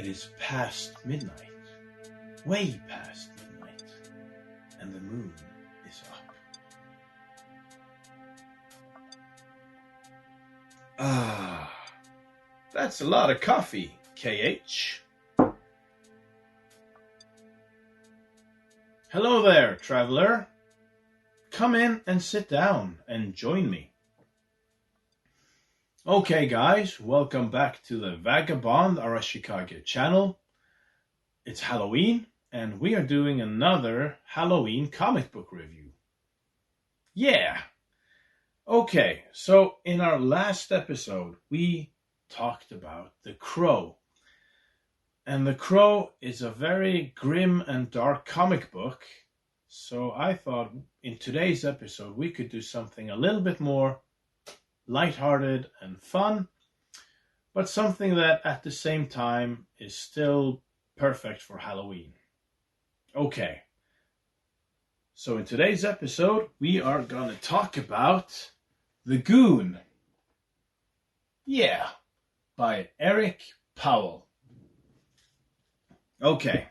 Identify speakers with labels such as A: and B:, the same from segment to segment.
A: It is past midnight, way past midnight, and the moon is up. Ah, that's a lot of coffee, KH. Hello there, traveler. Come in and sit down and join me. Okay, guys, welcome back to the Vagabond Arashikage channel. It's Halloween, and we are doing another Halloween comic book review. Yeah! Okay, so in our last episode, we talked about The Crow. And The Crow is a very grim and dark comic book. So I thought in today's episode we could do something a little bit more lighthearted and fun, but something that at the same time is still perfect for Halloween. Okay, so in today's episode we are gonna talk about The Goon. Yeah, by Eric Powell. Okay.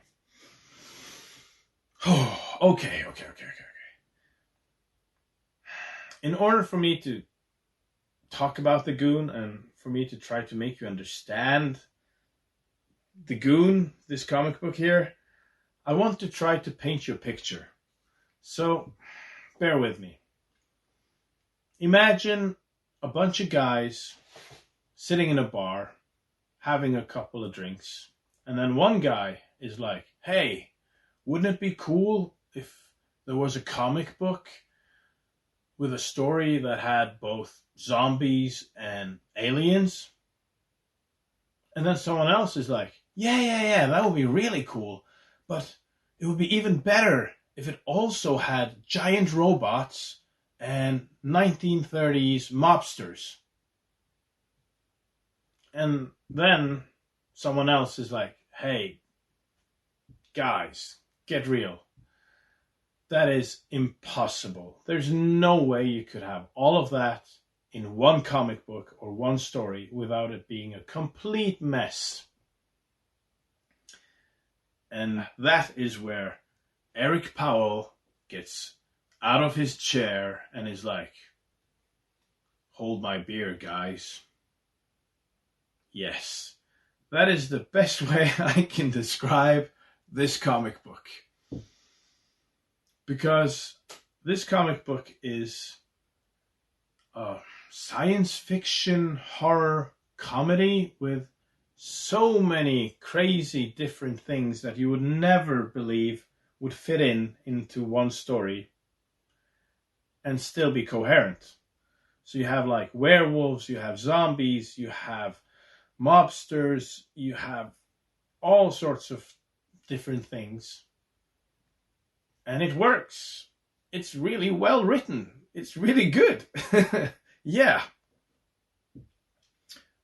A: Okay. In order for me to talk about The Goon and for me to try to make you understand The Goon, this comic book here, I want to try to paint you a picture. So, bear with me. Imagine a bunch of guys sitting in a bar, having a couple of drinks, and then one guy is like, hey, wouldn't it be cool if there was a comic book with a story that had both zombies and aliens? And then someone else is like, yeah, that would be really cool. But it would be even better if it also had giant robots and 1930s mobsters. And then someone else is like, hey, guys, get real. That is impossible. There's no way you could have all of that in one comic book or one story without it being a complete mess. And that is where Eric Powell gets out of his chair and is like, hold my beer, guys. Yes, that is the best way I can describe this comic book. Because this comic book is a science fiction horror comedy with so many crazy different things that you would never believe would fit into one story and still be coherent. So you have like werewolves, you have zombies, you have mobsters, you have all sorts of different things. And it works. It's really well written. It's really good. Yeah.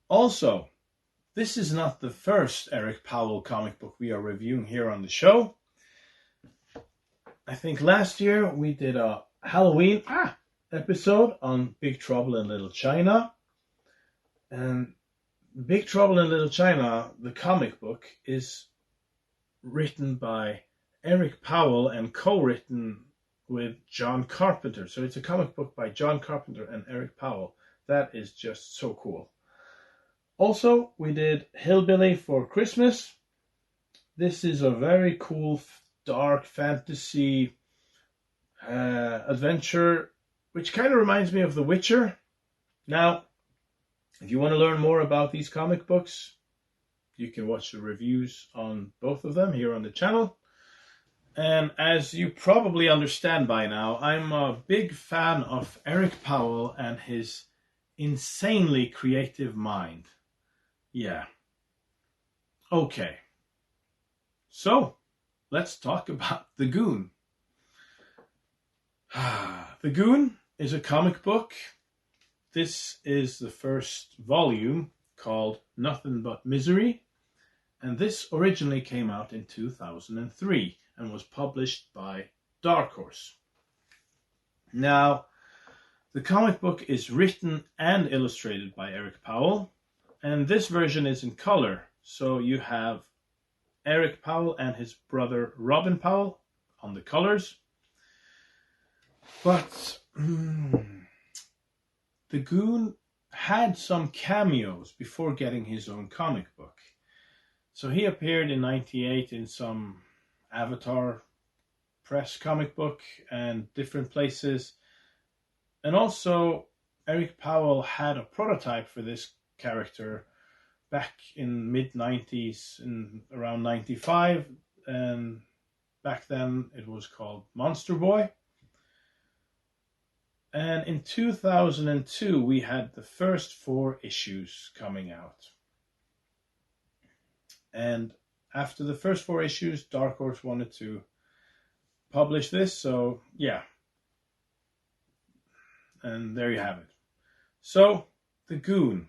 A: Also, this is not the first Eric Powell comic book we are reviewing here on the show. I think last year we did a Halloween episode on Big Trouble in Little China. And Big Trouble in Little China, the comic book, is written by Eric Powell and co-written with John Carpenter. So it's a comic book by John Carpenter and Eric Powell. That is just so cool. Also, we did Hillbilly for Christmas. This is a very cool, dark fantasy adventure, which kind of reminds me of The Witcher. Now, if you want to learn more about these comic books, you can watch the reviews on both of them here on the channel. And as you probably understand by now, I'm a big fan of Eric Powell and his insanely creative mind. Yeah. Okay. So, let's talk about The Goon. The Goon is a comic book. This is the first volume called Nothin But Misery. And this originally came out in 2003 and was published by Dark Horse. Now, the comic book is written and illustrated by Eric Powell, and this version is in color, so you have Eric Powell and his brother Robin Powell on the colors. But the Goon had some cameos before getting his own comic book. So he appeared in '98 in some Avatar press comic book and different places. And also, Eric Powell had a prototype for this character back in mid-90s, in around 95, and back then it was called Monster Boy. And in 2002 we had the first 4 issues coming out. And after the first 4 issues, Dark Horse wanted to publish this, so yeah. And there you have it. So, the Goon.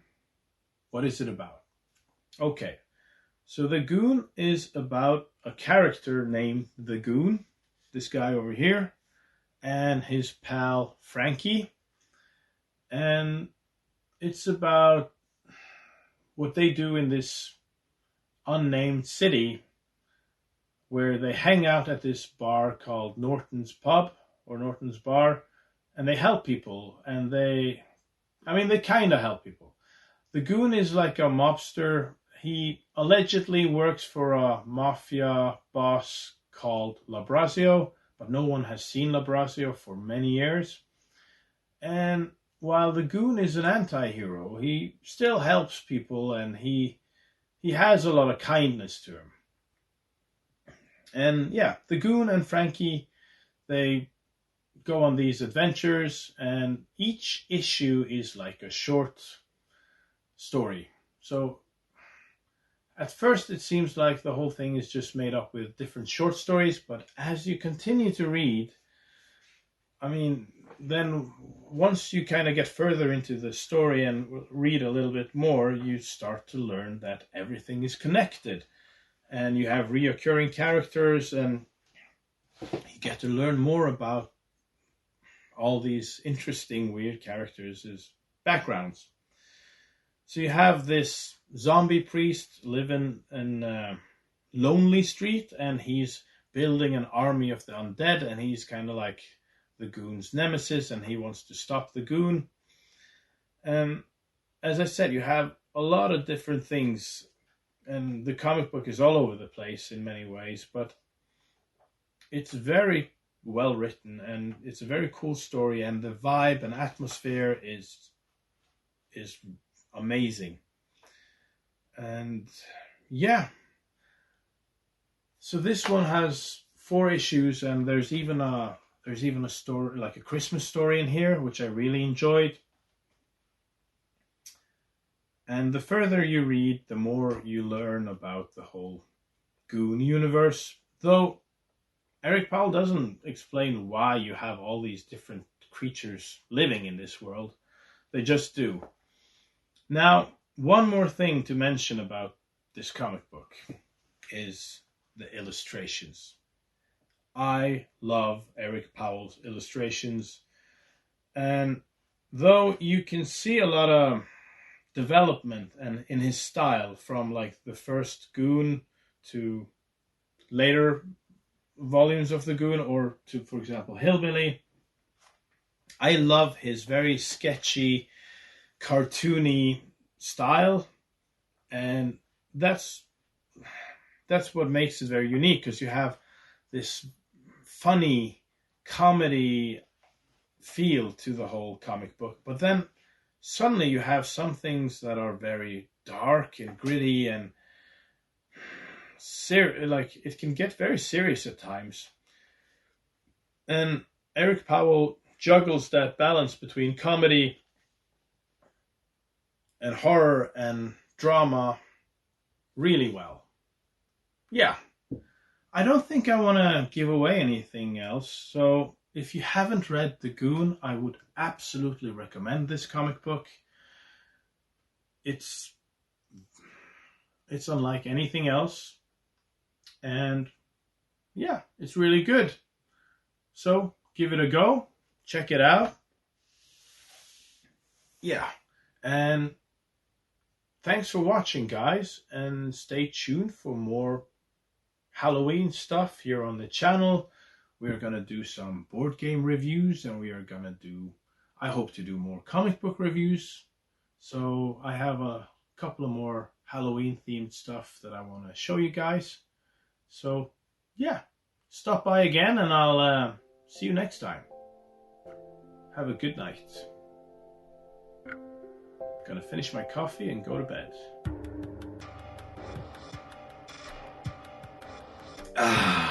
A: What is it about? Okay, so the Goon is about a character named the Goon, this guy over here, and his pal Frankie. And it's about what they do in this unnamed city, where they hang out at this bar called Norton's Pub or Norton's Bar, and they help people, and they kind of help people. The Goon is like a mobster. He allegedly works for a mafia boss called Labrazio, but no one has seen Labrazio for many years. And while the Goon is an anti-hero, he still helps people, and he has a lot of kindness to him. And yeah, the Goon and Frankie, they go on these adventures, and each issue is like a short story. So at first it seems like the whole thing is just made up with different short stories, but as you continue to read, then once you kind of get further into the story and read a little bit more, you start to learn that everything is connected. And you have reoccurring characters, and you get to learn more about all these interesting, weird characters' backgrounds. So you have this zombie priest living in Lonely Street, and he's building an army of the undead, and he's kind of like the Goon's nemesis, and he wants to stop the Goon. And as I said, you have a lot of different things, and the comic book is all over the place in many ways, but it's very well written, and it's a very cool story, and the vibe and atmosphere is amazing. And yeah, so this one has 4 issues, and there's even a story, like a Christmas story in here, which I really enjoyed. And the further you read, the more you learn about the whole Goon universe. Though Eric Powell doesn't explain why you have all these different creatures living in this world. They just do. Now, one more thing to mention about this comic book is the illustrations. I love Eric Powell's illustrations. And though you can see a lot of development and in his style from like the first Goon to later volumes of the Goon, or to, for example, Hillbilly, I love his very sketchy, cartoony style, and that's what makes it very unique, because you have this funny comedy feel to the whole comic book, but then suddenly you have some things that are very dark and gritty and like it can get very serious at times. And Eric Powell juggles that balance between comedy and horror and drama really well. Yeah, I don't think I want to give away anything else, so if you haven't read The Goon, I would absolutely recommend this comic book. It's unlike anything else, and yeah, it's really good. So give it a go, check it out. Yeah, and thanks for watching, guys, and stay tuned for more Halloween stuff here on the channel. We're going to do some board game reviews, and we are going to do, I hope to do more comic book reviews. So I have a couple of more Halloween themed stuff that I want to show you guys. So yeah, stop by again and I'll see you next time. Have a good night. Gonna finish my coffee and go to bed. Ah.